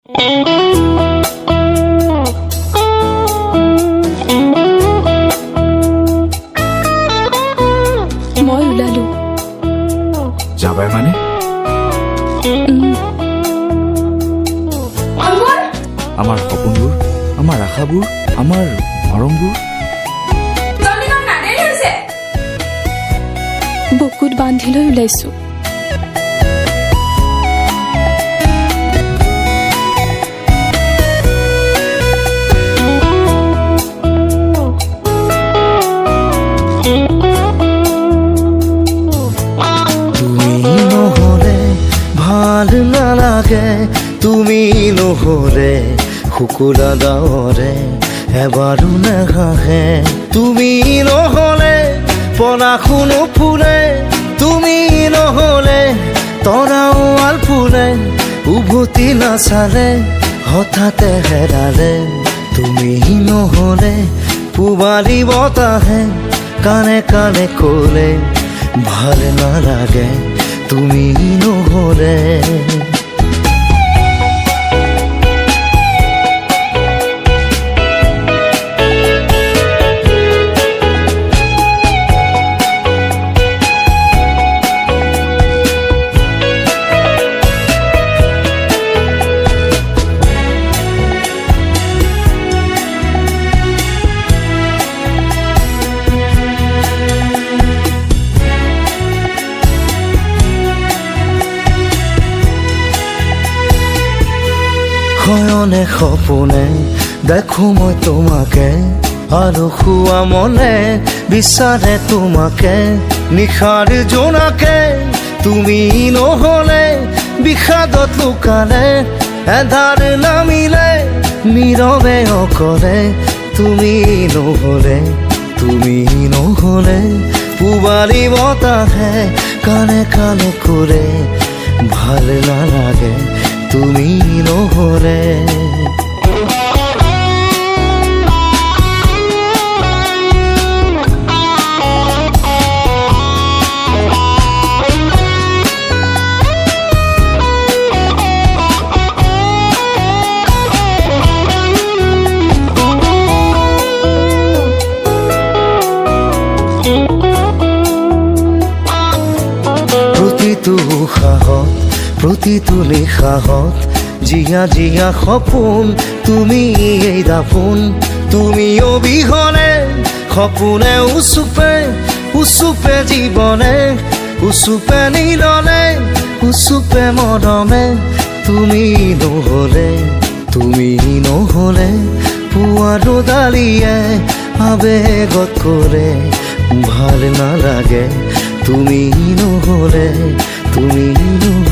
মই ওলালো। যাবাই মানে? আমাৰ সপোনবোৰ, আমাৰ আশাবোৰ, আমাৰ মৰমবোৰ বুকুত বান্ধি লৈ ওলাইছো। ভাল নালাগে তুমি নহলে, শুকুলা ডাৱৰে এবাৰো নাহাহে। তুমি নহলে পলাশো নুফুলে, তুমি নহলে তৰাও আলফুলে, উভতি নাচালে হঠাতে হেৰালে। তুমি নহলে পূবালী বতাহে কানে কানে কলে, ভাল নালাগে তুমি নহলে। শয়নে সপোনে দেখো মই তোমাকে, আৰু শুৱা মনে বিচাৰে তোমাকে। নিশাৰ জোনাকে তুমি নহলে, বিষাদত লুকালে এধাৰ নামিলে, নীৰৱে অকলে। তুমি নহলে, তুমি নহলে পূবালী বতাহে কানে কানে কৰে, ভাল নালাগে তুমি নহলে। প্ৰতিটো উশাহত, প্ৰতিটো নিশাহত জিয়া জিয়া সপোন, তুমি এই দাপোন। তুমি অবিহনে সপোনে উচুপে উচুপে জীৱনে, উচুপে নীলনে উচুপে মৰমে। তুমি নহলে, তুমি নহলে পুৱা ৰ'দালিয়ে আবেগত কৰে, ভাল নালাগে তুমি নহলে, তুমি নহলে।